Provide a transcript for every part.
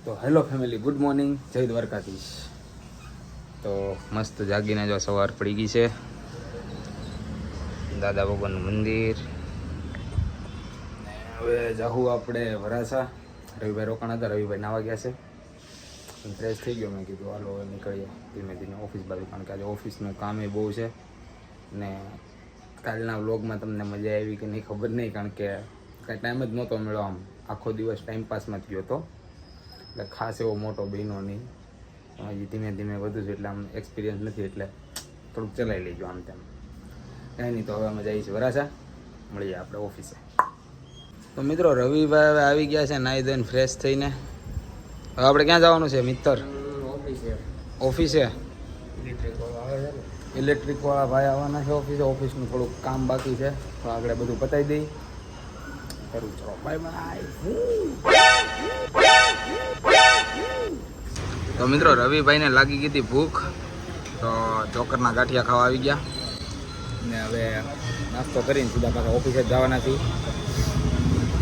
તો hello family, good morning, જય દ્વારકાધીશ. તો મસ્ત જાગીને જો સવાર પડી ગઈ છે. દાદા ભગવાનનું મંદિર. હવે જાહુ આપણે વરાછા. રવિભાઈ રોકાણ હતા, રવિભાઈ નાવા ગયા છે. ફ્રેશ થઈ ગયો, મેં કીધું હાલો હવે નીકળીએ ધીમે ધીમે ઓફિસ બાજુ, કારણ કે આજે ઓફિસનું કામ એ બહુ છે. ને કાલના વ્લોગમાં તમને મજા આવી કે નહીં ખબર નહીં, કારણ કે કાંઈ ટાઈમ જ નહોતો મળ્યો. આમ આખો દિવસ ટાઈમપાસમાં જ ગયો હતો, એટલે ખાસ એવો મોટો બન્યો નહીં. હજી ધીમે ધીમે વધુ છે, એટલે આમ એક્સપિરિયન્સ નથી, એટલે થોડુંક ચલાવી લેજો આમ તેમ. કાંઈ નહીં, તો હવે અમે જઈએ છીએ વરાછા, મળીએ આપણે ઓફિસે. તો મિત્રો, રવિભાઈ હવે આવી ગયા છે નાહી ધોઈને ફ્રેશ થઈને. હવે આપણે ક્યાં જવાનું છે મિત્ર? ઓફિસે. ઇલેક્ટ્રિક વાળા ભાઈ આવવાના છે ઓફિસે. ઓફિસનું થોડુંક કામ બાકી છે, તો આગળ બધું પતાવી દઈ. કરું ચલો, બાય બાય. તો મિત્રો, રવિભાઈને લાગી ગઈ હતી ભૂખ, તો ચોકરના ગાંઠિયા ખાવા આવી ગયા. ને હવે નાસ્તો કરીને સીધા પાછા ઓફિસે જ જવાના છીએ.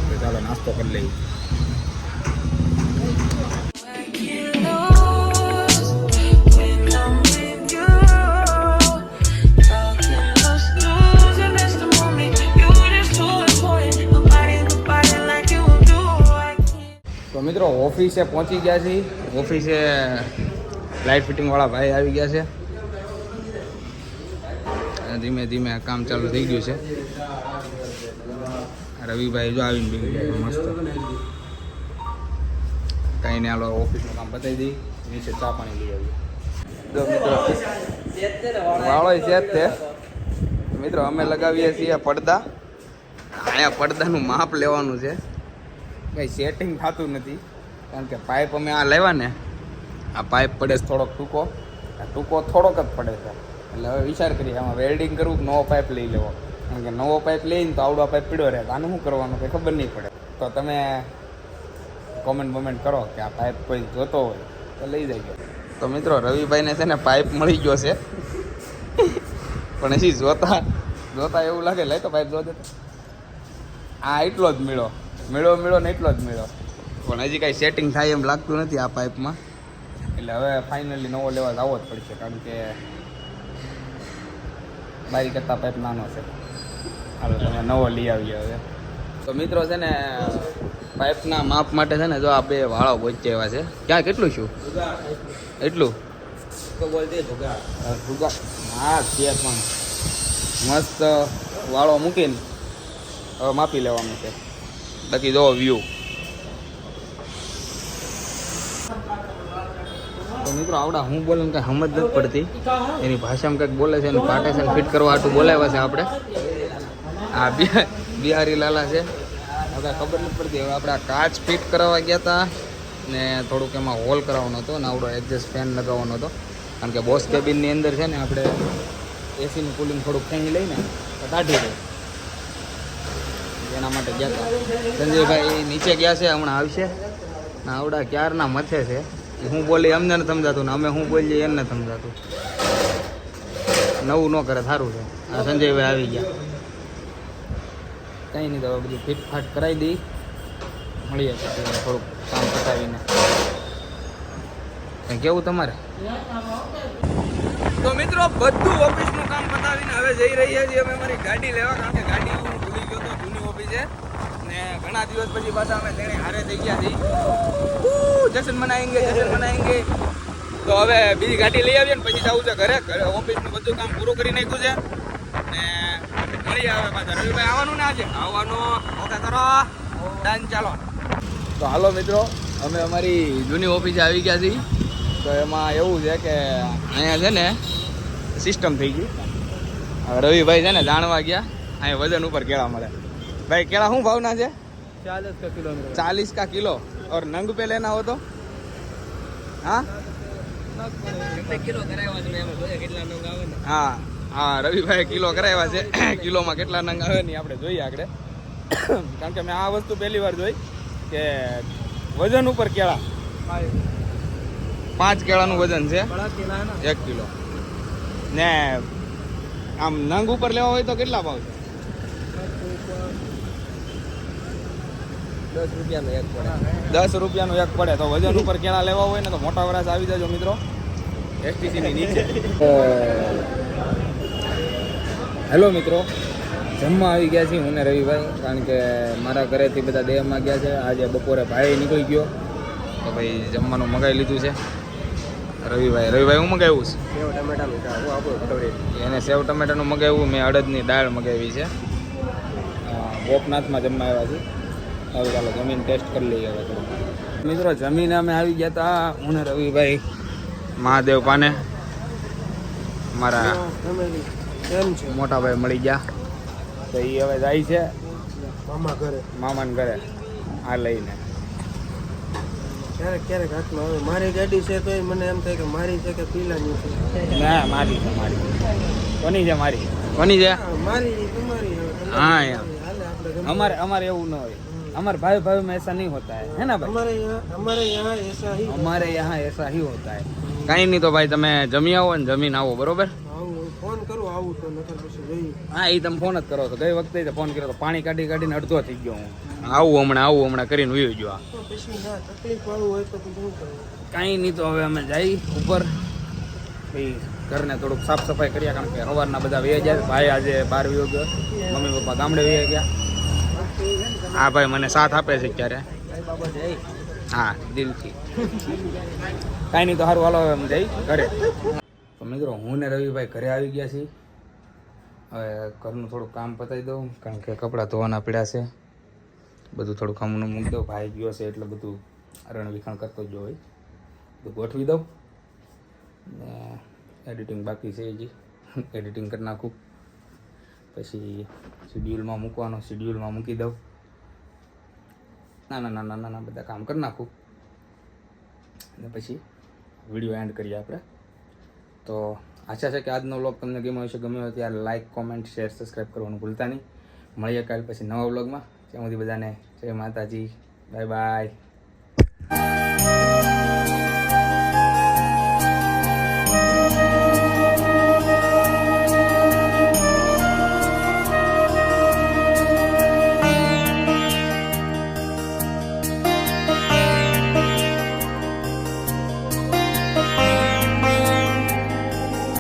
તો ચાલો નાસ્તો કરી લઈએ. તો મિત્રો, ઓફિસે પહોંચી ગયા છીએ. ઓફિસે લાઇટ ફિટિંગવાળા ભાઈ આવી ગયા છે. ધીમે ધીમે કામ ચાલુ થઈ ગયું છે. રવિભાઈ જો આવીને બેસી ગયા મસ્ત. કંઈ નહીં, હાલો ઓફિસનું કામ બતાવી દઈ, નીચે ચા પાણી લઈ આવીએ. તો મિત્રો, વાળો છે જ તે. મિત્રો, અમે લગાવીએ છીએ પડદા. અહીંયા પડદાનું માપ લેવાનું છે. કંઈ સેટિંગ થતું નથી, કારણ કે પાઇપ અમે આ લેવા ને, આ પાઇપ પડે છે થોડોક ટૂંકો. આ ટૂંકો થોડોક જ પડે છે, એટલે હવે વિચાર કરીએ આમાં વેલ્ડિંગ કરવું કે નવો પાઇપ લઈ લેવો. કારણ કે નવો પાઇપ લઈને તો આવડો પાઇપ પીડ્યો રહે, આનું શું કરવાનું કંઈ ખબર નહીં પડે. તો તમે કોમેન્ટ કરો કે આ પાઇપ કોઈ જોતો હોય તો લઈ જાય. તો મિત્રો, રવિભાઈને છે ને પાઇપ મળી ગયો છે, પણ હજી જોતા એવું લાગે લઈ તો પાઇપ જોતે. આ એટલો જ મેળો ને એટલો જ મેળો, પણ હજી કાંઈ સેટિંગ થાય એમ લાગતું નથી આ પાઇપમાં. એટલે હવે ફાઇનલી નવો લેવા જવો જ પડશે, કારણ કે બારી કરતાં પાઇપ નાનો છે. હાલો તમે નવો લઈ આવીએ હવે. તો મિત્રો છે ને, પાઇપના માપ માટે છે ને, જો આ બે વાળો વચ્ચે એવા છે. ક્યાં કેટલું છું એટલું તો બોલતી જુગા. હા, છે પણ મસ્ત વાળો મૂકીને હવે માપી લેવાનું છે. બાકી જો વ્યૂ. તો મિત્રો, આવડા હું બોલે ને કાંઈ સમજ નથી પડતી. એની ભાષામાં કંઈક બોલે છે, એનું પાર્ટેશન ફિટ કરવા આટલું બોલાવ્યા છે આપણે. આ બિહારી લાલા છે, હવે ખબર નથી પડતી. હવે આપણે આ કાચ ફિટ કરાવવા ગયા હતા ને થોડુંક એમાં હોલ કરાવવાનો હતો, ને આવડો એડજસ્ટ ફેન લગાવવાનો હતો. કારણ કે બોસ કેબિનની અંદર છે ને, આપણે એસીનું કુલિંગ થોડુંક ખેંચી લઈને તો કાઢી દે, એના માટે ગયા હતા. સંજયભાઈ નીચે ગયા છે, હમણાં આવશે. ને આવડા ક્યારના મથે છે. હું બોલી અમને ને સમજાતું, ને અમે હું બોલીએ એમને સમજાતું. નવું ન કરે, સારું છે. આ સંજયભાઈ આવી ગયા. કંઈ નહીં, તો હવે બધું ફિટફાટ કરાવી દઈ, મળીએ થોડુંક કામ પતાવીને. કંઈ કેવું તમારે? તો મિત્રો, બધું ઓફિસનું કામ પતાવીને હવે જઈ રહ્યા છીએ અમે અમારી ગાડી લેવા, કારણ કે ગાડી હું ભૂલી ગયો હતો જૂની ઓફિસે. ને ઘણા દિવસ પછી પાછા અમે તેને હારે થઈ ગયા છીએ. જશન મનાએંગે. તો હવે બીજી ગાડી લઈ આવીએ ને પછી જવું છે ઘરે. ઓફિસનું બધું કામ પૂરું કરી નાખ્યું છે. ને મળીએ હવે પાછા. રવિભાઈ આવવાનું ને આજે? આવવાનું. ઓકે કરો, ડન, ચાલો. તો હાલો મિત્રો, અમે અમારી જૂની ઓફિસે આવી ગયા છીએ. તો એમાં એવું છે કે અહીંયા છે ને સિસ્ટમ થઈ ગઈ. રવિભાઈ છે ને જાણવા ગયા, અહીંયા વજન ઉપર કેળા મળે. ભાઈ, કેળા શું ભાવના છે? 40 का किलो. और नंग पे लेना हो तो? हाँ હા હા, રવિભાઈ કિલો કરાવ્યા છે. કિલોમાં કેટલા નંગ આવે ને આપણે જોઈએ આગળ. કારણ કે મેં આ વસ્તુ પહેલી વાર જોઈ કે વજન ઉપર કેળા. 5 કેળાનું વજન છે, 1 કિલો. ને આમ નંગ ઉપર લેવા હોય તો કેટલા ભાવ છે? 10 રૂપિયાનું એક પડે. તો વજન ઉપર કેળા લેવા હોય ને તો મોટા વરાસ આવી જજો મિત્રો, એસટીસીની નીચે. હેલો મિત્રો, જમવા આવી ગયા છીએ હું ને રવિભાઈ, કારણ કે મારા ઘરેથી બધા દેહમાં ગયા છે. આજે બપોરે ભાઈ નીકળી ગયો તો ભાઈ જમવાનું મગાવી લીધું છે. રવિભાઈ હું મગાવ્યું છે? એને સેવ ટમેટાનું મગાવ્યું, મેં અડદની દાળ મગાવી છે. ગોપનાથમાં જમવા આવ્યા છીએ. સારું, ચાલો જમીન ટેસ્ટ કરી લઈએ હવે થોડું. મિત્રો જમીને અમે આવી ગયા હતા હું ને રવિભાઈ મહાદેવ પાને. મારા મોટા ભાઈ મળી ગયા તો એ હવે જાય છે મામાને ઘરે આ લઈને. ક્યારેક હાથમાં આવે. મારી ગાડી છે તો મને એમ થાય કે મારી છે કે પીલાની છે. ના, મારી છે. મારી કોની છે? કોની છે? મારી તમારી. हाँ यार, हमारे એવું ન હોય. हमारे भाई भाई में ऐसा नहीं होता है ना भाई? हमारे यहाँ ऐसा ही ऐसा ही होता है. કઈ નહીં તો ભાઈ તમે જમી આવો ને જમીન આવો, બરોબર? ફોન કરું આવું તો નકર પછી જઈ. હા, એ તમે ફોન જ કરો છો. ગઈ વખતે ફોન કર્યો તો પાણી કાઢીને અડધો થઈ ગયો હું. આવું હમણાં કરીને વયો ગયો. પછી ના તકલીફ વાળું હોય તો શું કરું? કાંઈ નહીં તો હવે અમે જઈ ઉપર ભાઈ ઘરને થોડુંક સાફ સફાઈ કરીએ, કારણ કે સવારના બધા વહી જાય. ભાઈ આજે 12 વાગ્યો ગયો, મમ્મી પપ્પા ગામડે વહી ગયા. હા ભાઈ મને સાથ આપે છે ક્યારે. હા, દિલથી. કાંઈ નહીં તો સારું, હાલો હવે અમે જઈ ઘરે. તો મિત્રો હું ને રવિભાઈ ઘરે આવી ગયા છીએ. હવે ઘરનું થોડુંક કામ પતાવી દઉં, કારણ કે કપડાં ધોવાના પીડા છે. બધું થોડુંક હમણાં મૂકી દઉં. ભાઈ ગયો છે એટલે બધું અરણ વિખાણ કરતો જ હોય. બધું ગોઠવી દઉં ને એડિટિંગ બાકી છે હજી, એડિટિંગ કરી નાખું. પછી શિડ્યુલમાં મૂકી દઉં. નાના બધા કામ કરી નાખું અને પછી વિડીયો એન્ડ કરીએ આપણે. તો આશા છે કે આજનો વ્લોગ તમને ગમ્યો હશે. ગમ્યો હોય ત્યારે લાઇક, કોમેન્ટ, શેર, સબસ્ક્રાઈબ કરવાનું ભૂલતા નહીં. મળીએ કાલ પછી નવા વ્લોગમાં. ત્યાં સુધી બધાને જય માતાજી, બાય બાય.